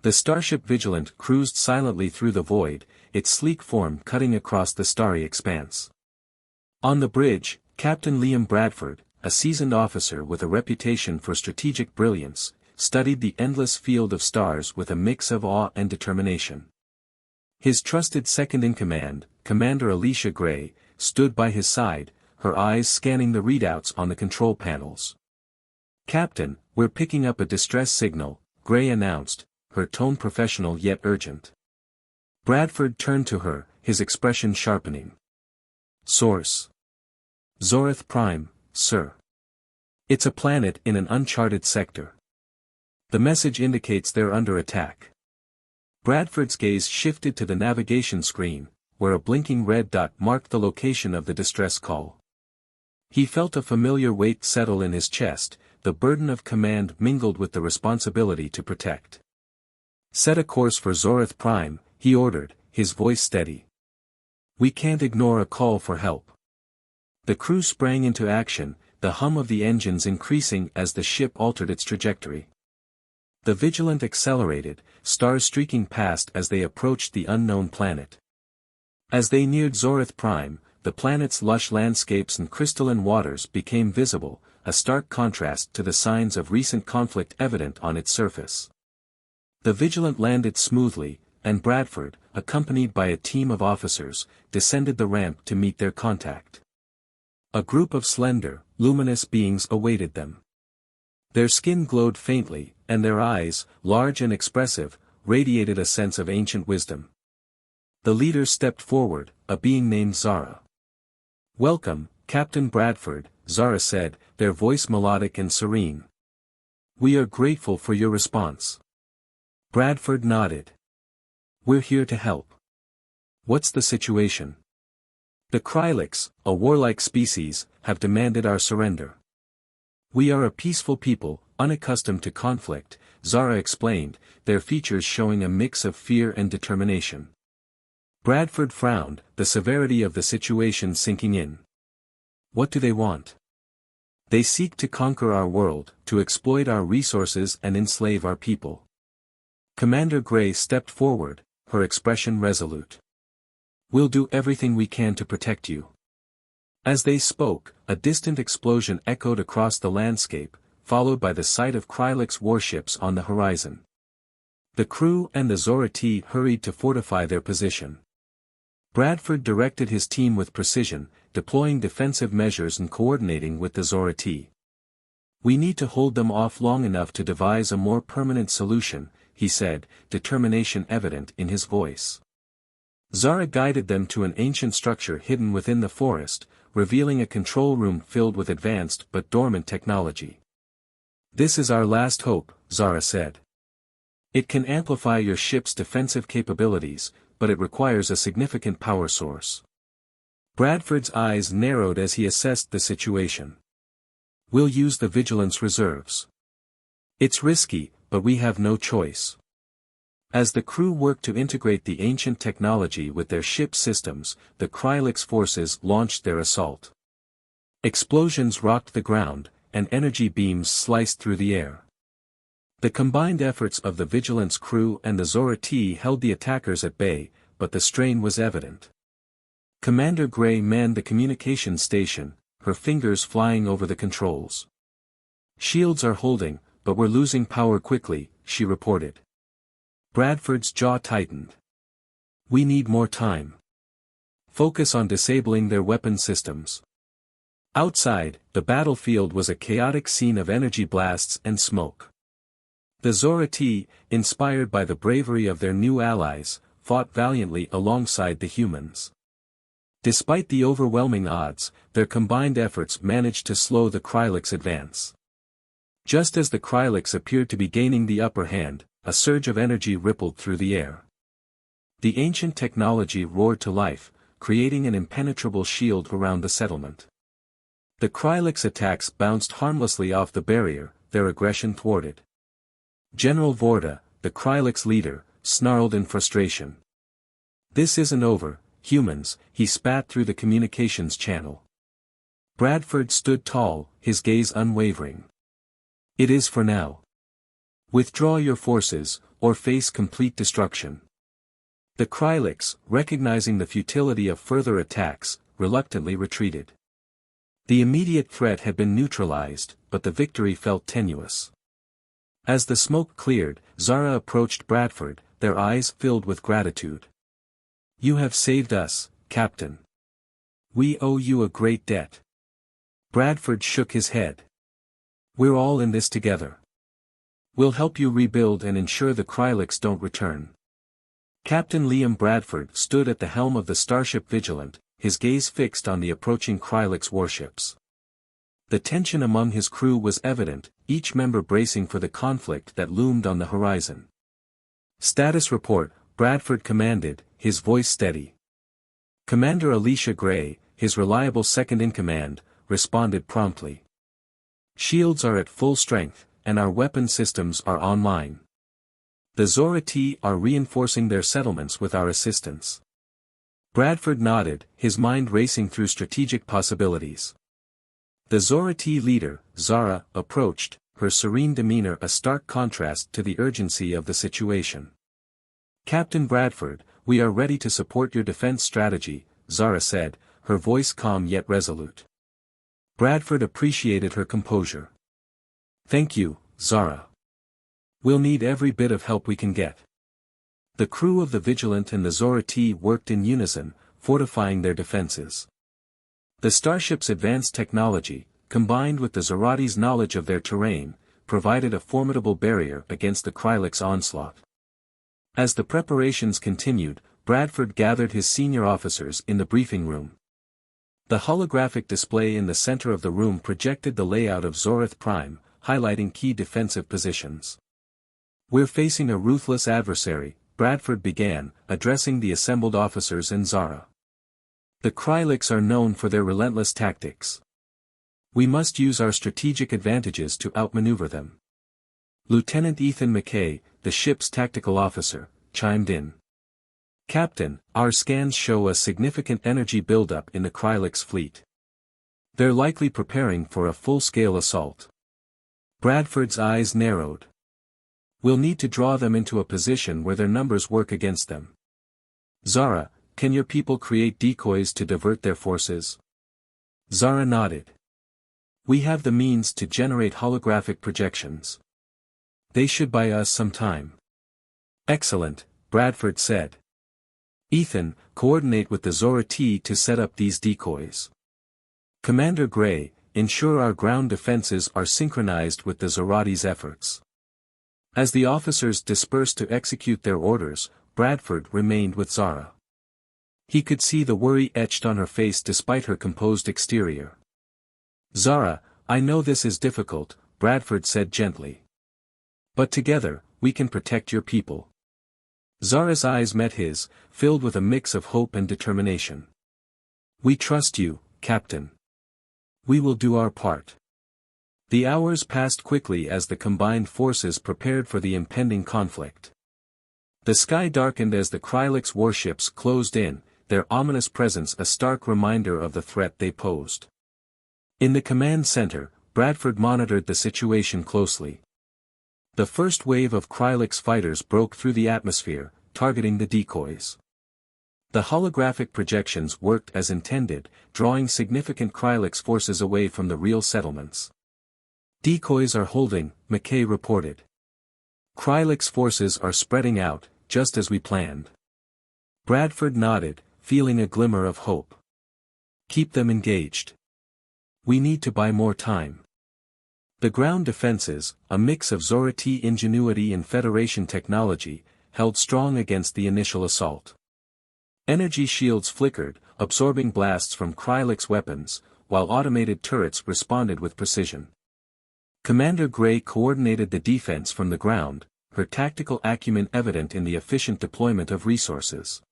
The starship Vigilant cruised silently through the void, its sleek form cutting across the starry expanse. On the bridge, Captain Liam Bradford, a seasoned officer with a reputation for strategic brilliance, studied the endless field of stars with a mix of awe and determination. His trusted second-in-command, Commander Alicia Gray, stood by his side, her eyes scanning the readouts on the control panels. "Captain, we're picking up a distress signal," Gray announced, her tone professional yet urgent. Bradford turned to her, his expression sharpening. "Source: Zorth Prime, sir. It's a planet in an uncharted sector. The message indicates they're under attack." Bradford's gaze shifted to the navigation screen, where a blinking red dot marked the location of the distress call. He felt a familiar weight settle in his chest, the burden of command mingled with the responsibility to protect. "Set a course for Zorth Prime," he ordered, his voice steady. "We can't ignore a call for help." The crew sprang into action, the hum of the engines increasing as the ship altered its trajectory. The Vigilant accelerated, stars streaking past as they approached the unknown planet. As they neared Zorth Prime, the planet's lush landscapes and crystalline waters became visible, a stark contrast to the signs of recent conflict evident on its surface. The Vigilant landed smoothly, and Bradford, accompanied by a team of officers, descended the ramp to meet their contact. A group of slender, luminous beings awaited them. Their skin glowed faintly, and their eyes, large and expressive, radiated a sense of ancient wisdom. The leader stepped forward, a being named Zara. "Welcome, Captain Bradford," Zara said, their voice melodic and serene. "We are grateful for your response." Bradford nodded. "We're here to help." "What's the situation?" "The Krylix, a warlike species, have demanded our surrender." "We are a peaceful people, unaccustomed to conflict," Zara explained, their features showing a mix of fear and determination. Bradford frowned, the severity of the situation sinking in. "What do they want?" "They seek to conquer our world, to exploit our resources and enslave our people." Commander Gray stepped forward, her expression resolute. "We'll do everything we can to protect you." As they spoke, a distant explosion echoed across the landscape, followed by the sight of Krylix warships on the horizon. The crew and the Zorth hurried to fortify their position. Bradford directed his team with precision, deploying defensive measures and coordinating with the Zorth. "We need to hold them off long enough to devise a more permanent solution," he said, determination evident in his voice. Zara guided them to an ancient structure hidden within the forest, revealing a control room filled with advanced but dormant technology. "This is our last hope," Zara said. "It can amplify your ship's defensive capabilities, but it requires a significant power source." Bradford's eyes narrowed as he assessed the situation. "We'll use the Vigilance reserves. It's risky, but we have no choice." As the crew worked to integrate the ancient technology with their ship systems, the Krylix forces launched their assault. Explosions rocked the ground, and energy beams sliced through the air. The combined efforts of the Vigilance crew and the Zorth held the attackers at bay, but the strain was evident. Commander Gray manned the communications station, her fingers flying over the controls. "Shields are holding, but we're losing power quickly," she reported. Bradford's jaw tightened. "We need more time. Focus on disabling their weapon systems." Outside, the battlefield was a chaotic scene of energy blasts and smoke. The Zorth, inspired by the bravery of their new allies, fought valiantly alongside the humans. Despite the overwhelming odds, their combined efforts managed to slow the Krylix advance. Just as the Krylix appeared to be gaining the upper hand, a surge of energy rippled through the air. The ancient technology roared to life, creating an impenetrable shield around the settlement. The Krylix attacks bounced harmlessly off the barrier, their aggression thwarted. General Vorta, the Krylix leader, snarled in frustration. "This isn't over, humans," he spat through the communications channel. Bradford stood tall, his gaze unwavering. "It is for now. Withdraw your forces, or face complete destruction. The Krylix, recognizing the futility of further attacks, reluctantly retreated. The immediate threat had been neutralized, but the victory felt tenuous. As the smoke cleared, Zara approached Bradford, their eyes filled with gratitude. "You have saved us, Captain. We owe you a great debt." Bradford shook his head. "We're all in this together. We'll help you rebuild and ensure the Krylix don't return." Captain Liam Bradford stood at the helm of the starship Vigilant, his gaze fixed on the approaching Krylix warships. The tension among his crew was evident, each member bracing for the conflict that loomed on the horizon. "Status report," Bradford commanded, his voice steady. Commander Alicia Gray, his reliable second-in-command, responded promptly. "Shields are at full strength, and our weapon systems are online. The Zorth are reinforcing their settlements with our assistance." Bradford nodded, his mind racing through strategic possibilities. The Zorth leader, Zara, approached, her serene demeanor a stark contrast to the urgency of the situation. "Captain Bradford, we are ready to support your defense strategy," Zara said, her voice calm yet resolute. Bradford appreciated her composure. "Thank you, Zara. We'll need every bit of help we can get." The crew of the Vigilant and the Zorth worked in unison, fortifying their defenses. The starship's advanced technology, combined with the Zorati's knowledge of their terrain, provided a formidable barrier against the Krylix onslaught. As the preparations continued, Bradford gathered his senior officers in the briefing room. The holographic display in the center of the room projected the layout of Zorth Prime, highlighting key defensive positions. "We're facing a ruthless adversary," Bradford began, addressing the assembled officers and Zara. "The Krylix are known for their relentless tactics. We must use our strategic advantages to outmaneuver them." Lieutenant Ethan McKay, the ship's tactical officer, chimed in. "Captain, our scans show a significant energy buildup in the Krylix fleet. They're likely preparing for a full-scale assault." Bradford's eyes narrowed. "We'll need to draw them into a position where their numbers work against them. Zara, can your people create decoys to divert their forces?" Zara nodded. "We have the means to generate holographic projections. They should buy us some time." "Excellent," Bradford said. "Ethan, coordinate with the Zorth to set up these decoys. Commander Gray, ensure our ground defenses are synchronized with the Zorati's efforts." As the officers dispersed to execute their orders, Bradford remained with Zara. He could see the worry etched on her face despite her composed exterior. "Zara, I know this is difficult," Bradford said gently. "But together, we can protect your people." Zara's eyes met his, filled with a mix of hope and determination. "We trust you, Captain. We will do our part." The hours passed quickly as the combined forces prepared for the impending conflict. The sky darkened as the Krylix warships closed in, their ominous presence a stark reminder of the threat they posed. In the command center, Bradford monitored the situation closely. The first wave of Krylix fighters broke through the atmosphere, targeting the decoys. The holographic projections worked as intended, drawing significant Krylix forces away from the real settlements. "Decoys are holding," McKay reported. "Krylix forces are spreading out, just as we planned." Bradford nodded, feeling a glimmer of hope. "Keep them engaged. We need to buy more time." The ground defenses, a mix of Zorth ingenuity and Federation technology, held strong against the initial assault. Energy shields flickered, absorbing blasts from Krylix weapons, while automated turrets responded with precision. Commander Gray coordinated the defense from the ground, her tactical acumen evident in the efficient deployment of resources.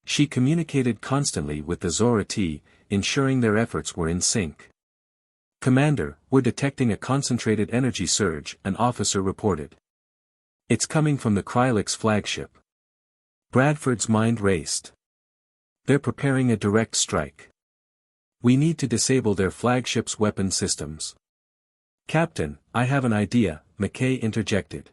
She communicated constantly with the Zorth, ensuring their efforts were in sync. "Commander, we're detecting a concentrated energy surge," an officer reported. "It's coming from the Krylix flagship." Bradford's mind raced. "They're preparing a direct strike. We need to disable their flagship's weapon systems." "Captain, I have an idea," McKay interjected.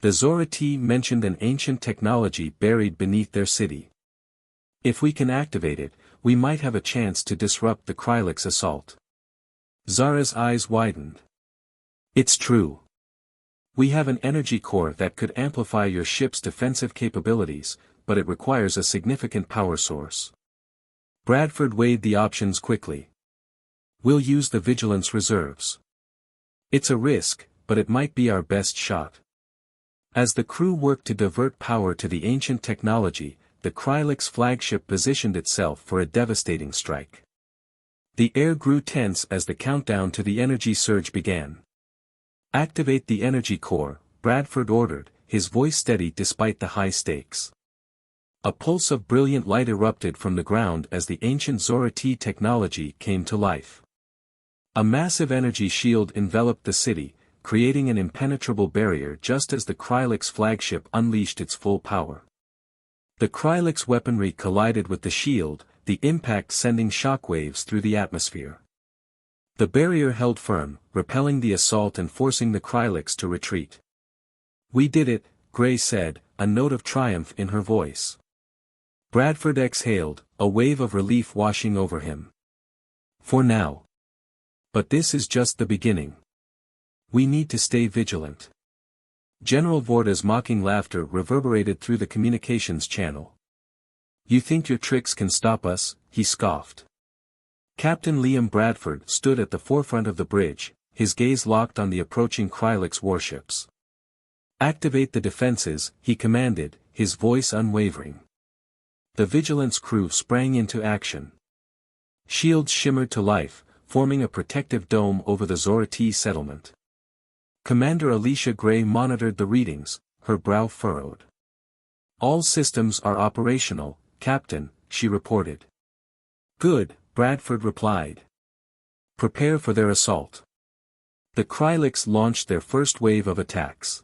The Zorth mentioned an ancient technology buried beneath their city. If we can activate it, we might have a chance to disrupt the Krylix assault. Zara's eyes widened. It's true. We have an energy core that could amplify your ship's defensive capabilities, but it requires a significant power source. Bradford weighed the options quickly. We'll use the Vigilance reserves. It's a risk, but it might be our best shot. As the crew worked to divert power to the ancient technology, the Krylix flagship positioned itself for a devastating strike. The air grew tense as the countdown to the energy surge began. Activate the energy core, Bradford ordered, his voice steady despite the high stakes. A pulse of brilliant light erupted from the ground as the ancient Zorth technology came to life. A massive energy shield enveloped the city, creating an impenetrable barrier just as the Krylix flagship unleashed its full power. The Krylix weaponry collided with the shield, the impact sending shockwaves through the atmosphere. The barrier held firm, repelling the assault and forcing the Krylix to retreat. We did it, Gray said, a note of triumph in her voice. Bradford exhaled, a wave of relief washing over him. For now. But this is just the beginning. We need to stay vigilant. General Vorta's mocking laughter reverberated through the communications channel. You think your tricks can stop us, he scoffed. Captain Liam Bradford stood at the forefront of the bridge, his gaze locked on the approaching Krylix warships. Activate the defenses, he commanded, his voice unwavering. The Vigilance crew sprang into action. Shields shimmered to life, forming a protective dome over the Zorth settlement. Commander Alicia Gray monitored the readings, her brow furrowed. All systems are operational, Captain, she reported. Good, Bradford replied. Prepare for their assault. The Krylix launched their first wave of attacks.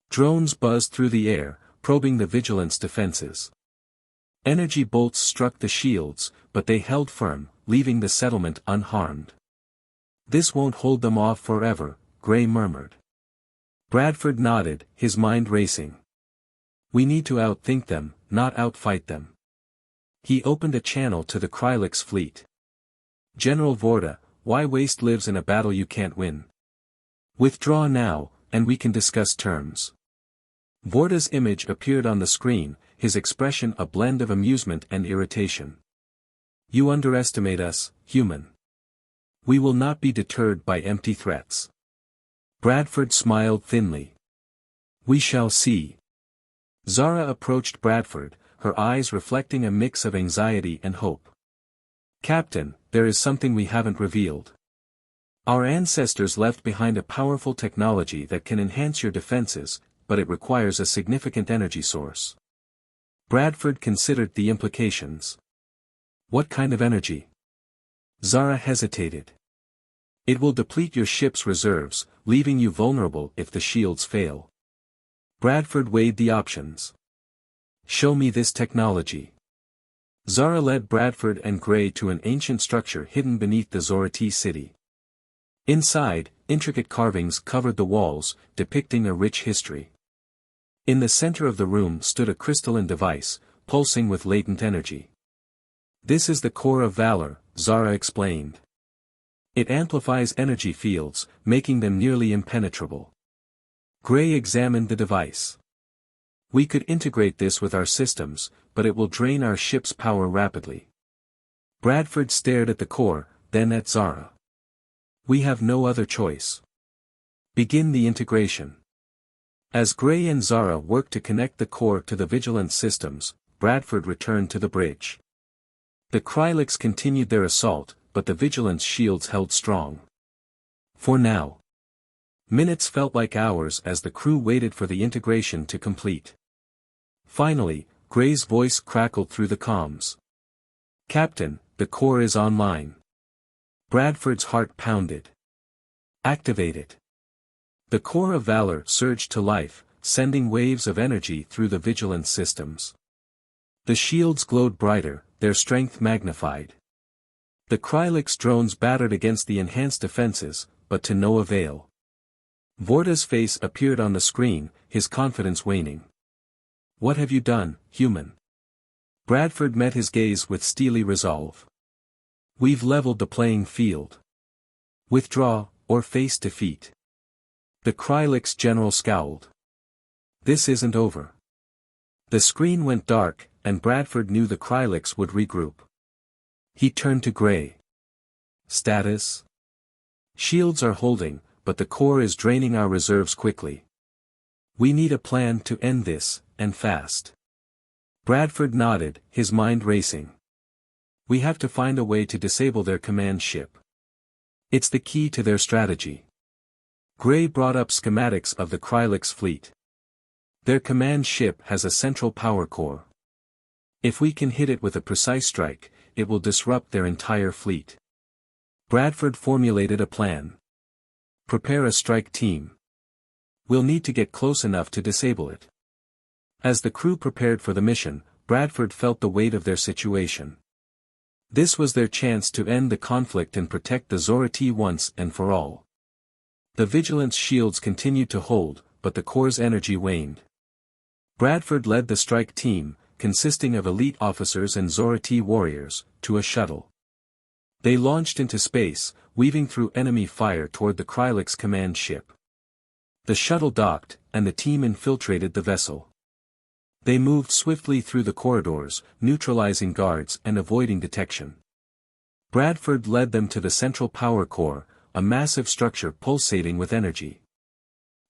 Drones buzzed through the air, probing the Vigilance defenses. Energy bolts struck the shields, but they held firm, leaving the settlement unharmed. This won't hold them off forever, Gray murmured. Bradford nodded, his mind racing. We need to outthink them, not outfight them. He opened a channel to the Krylix fleet. General Vorta, why waste lives in a battle you can't win? Withdraw now, and we can discuss terms. Vorta's image appeared on the screen, his expression a blend of amusement and irritation. You underestimate us, human. We will not be deterred by empty threats. Bradford smiled thinly. We shall see. Zara approached Bradford, her eyes reflecting a mix of anxiety and hope. Captain, there is something we haven't revealed. Our ancestors left behind a powerful technology that can enhance your defenses, but it requires a significant energy source. Bradford considered the implications. What kind of energy? Zara hesitated. It will deplete your ship's reserves, leaving you vulnerable if the shields fail. Bradford weighed the options. Show me this technology. Zara led Bradford and Gray to an ancient structure hidden beneath the Zorth city. Inside, intricate carvings covered the walls, depicting a rich history. In the center of the room stood a crystalline device, pulsing with latent energy. This is the core of valor, Zara explained. It amplifies energy fields, making them nearly impenetrable. Gray examined the device. We could integrate this with our systems, but it will drain our ship's power rapidly. Bradford stared at the core, then at Zara. We have no other choice. Begin the integration. As Gray and Zara worked to connect the core to the Vigilance systems, Bradford returned to the bridge. The Krylix continued their assault, but the Vigilance shields held strong. For now. Minutes felt like hours as the crew waited for the integration to complete. Finally, Gray's voice crackled through the comms. Captain, the core is online. Bradford's heart pounded. Activate it. The core of valor surged to life, sending waves of energy through the Vigilance systems. The shields glowed brighter, their strength magnified. The Krylix drones battered against the enhanced defenses, but to no avail. Vorta's face appeared on the screen, his confidence waning. What have you done, human? Bradford met his gaze with steely resolve. We've leveled the playing field. Withdraw, or face defeat. The Krylix general scowled. This isn't over. The screen went dark, and Bradford knew the Krylix would regroup. He turned to Gray. Status? Shields are holding, but the core is draining our reserves quickly. We need a plan to end this, and fast. Bradford nodded, his mind racing. We have to find a way to disable their command ship. It's the key to their strategy. Gray brought up schematics of the Krylix fleet. Their command ship has a central power core. If we can hit it with a precise strike, it will disrupt their entire fleet. Bradford formulated a plan. Prepare a strike team. We'll need to get close enough to disable it. As the crew prepared for the mission, Bradford felt the weight of their situation. This was their chance to end the conflict and protect the Zorth once and for all. The Vigilance shields continued to hold, but the core's energy waned. Bradford led the strike team, consisting of elite officers and Zorth warriors, to a shuttle. They launched into space, weaving through enemy fire toward the Krylix command ship. The shuttle docked, and the team infiltrated the vessel. They moved swiftly through the corridors, neutralizing guards and avoiding detection. Bradford led them to the central power core, a massive structure pulsating with energy.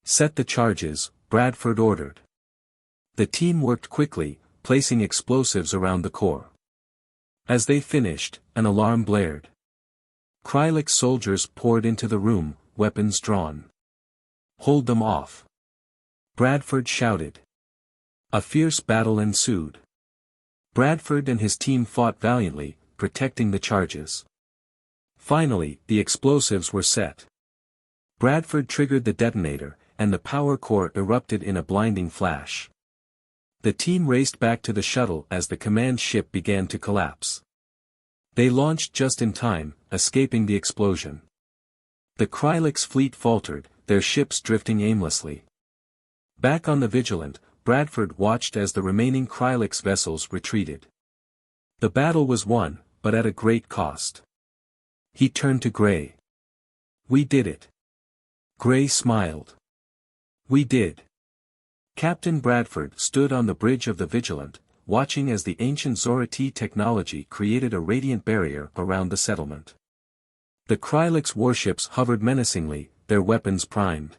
Set the charges, Bradford ordered. The team worked quickly, placing explosives around the core. As they finished, an alarm blared. Krylix soldiers poured into the room, weapons drawn. Hold them off. Bradford shouted. A fierce battle ensued. Bradford and his team fought valiantly, protecting the charges. Finally, the explosives were set. Bradford triggered the detonator, and the power core erupted in a blinding flash. The team raced back to the shuttle as the command ship began to collapse. They launched just in time, escaping the explosion. The Krylix fleet faltered, their ships drifting aimlessly. Back on the Vigilant, Bradford watched as the remaining Krylix vessels retreated. The battle was won, but at a great cost. He turned to Gray. We did it. Gray smiled. We did. Captain Bradford stood on the bridge of the Vigilant, watching as the ancient Zorth technology created a radiant barrier around the settlement. The Krylix warships hovered menacingly, their weapons primed.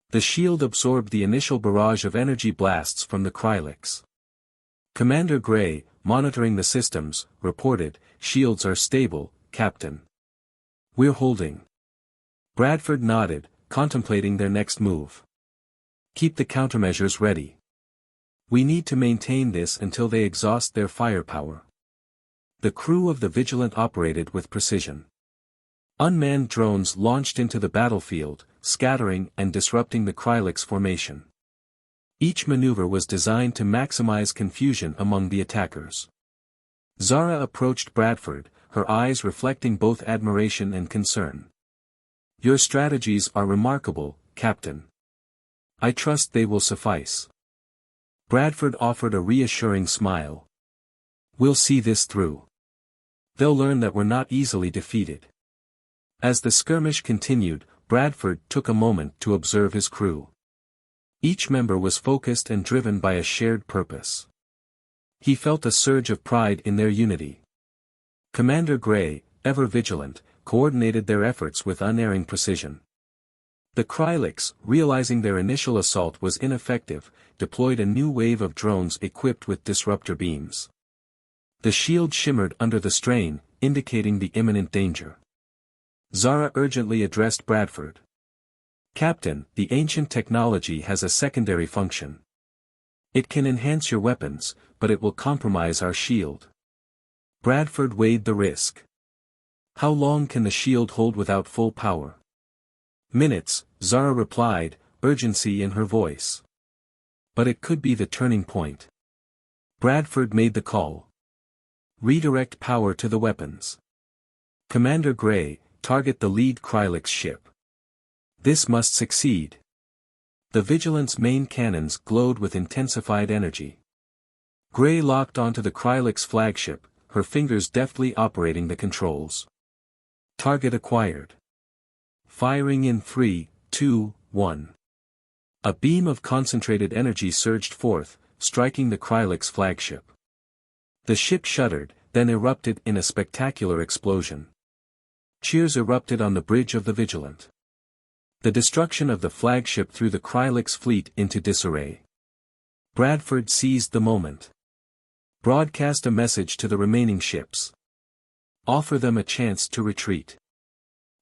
The shield absorbed the initial barrage of energy blasts from the Krylix. Commander Gray, monitoring the systems, reported, "Shields are stable, Captain. We're holding." Bradford nodded, contemplating their next move. Keep the countermeasures ready. We need to maintain this until they exhaust their firepower. The crew of the Vigilant operated with precision. Unmanned drones launched into the battlefield, scattering and disrupting the Krylix formation. Each maneuver was designed to maximize confusion among the attackers. Zara approached Bradford, her eyes reflecting both admiration and concern. Your strategies are remarkable, Captain. I trust they will suffice. Bradford offered a reassuring smile. We'll see this through. They'll learn that we're not easily defeated. As the skirmish continued, Bradford took a moment to observe his crew. Each member was focused and driven by a shared purpose. He felt a surge of pride in their unity. Commander Gray, ever vigilant, coordinated their efforts with unerring precision. The Krylix, realizing their initial assault was ineffective, deployed a new wave of drones equipped with disruptor beams. The shield shimmered under the strain, indicating the imminent danger. Zara urgently addressed Bradford. Captain, the ancient technology has a secondary function. It can enhance your weapons, but it will compromise our shield. Bradford weighed the risk. How long can the shield hold without full power? Minutes, Zara replied, urgency in her voice. But it could be the turning point. Bradford made the call. Redirect power to the weapons. Commander Gray, target the lead Krylix ship. This must succeed. The Vigilant's main cannons glowed with intensified energy. Gray locked onto the Krylix flagship, her fingers deftly operating the controls. Target acquired. Firing in 3, 2, 1. A beam of concentrated energy surged forth, striking the Krylix flagship. The ship shuddered, then erupted in a spectacular explosion. Cheers erupted on the bridge of the Vigilant. The destruction of the flagship threw the Krylix fleet into disarray. Bradford seized the moment. Broadcast a message to the remaining ships. Offer them a chance to retreat.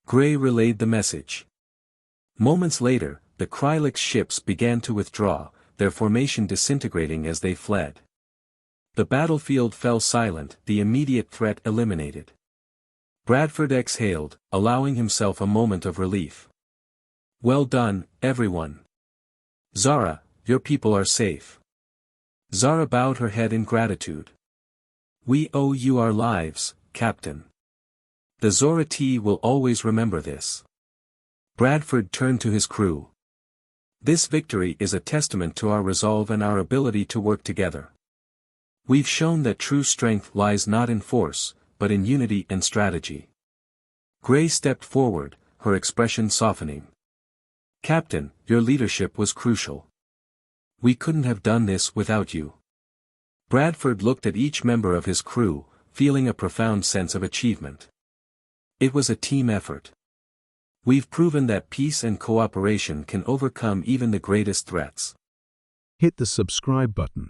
Gray relayed the message. Moments later, the Krylix ships began to withdraw, their formation disintegrating as they fled. The battlefield fell silent, the immediate threat eliminated. Bradford exhaled, allowing himself a moment of relief. Well done, everyone. Zara, your people are safe. Zara bowed her head in gratitude. We owe you our lives, Captain. The Zorth will always remember this. Bradford turned to his crew. This victory is a testament to our resolve and our ability to work together. We've shown that true strength lies not in force, but in unity and strategy. Gray stepped forward, her expression softening. Captain, your leadership was crucial. We couldn't have done this without you. Bradford looked at each member of his crew, feeling a profound sense of achievement. It was a team effort. We've proven that peace and cooperation can overcome even the greatest threats. Hit the subscribe button.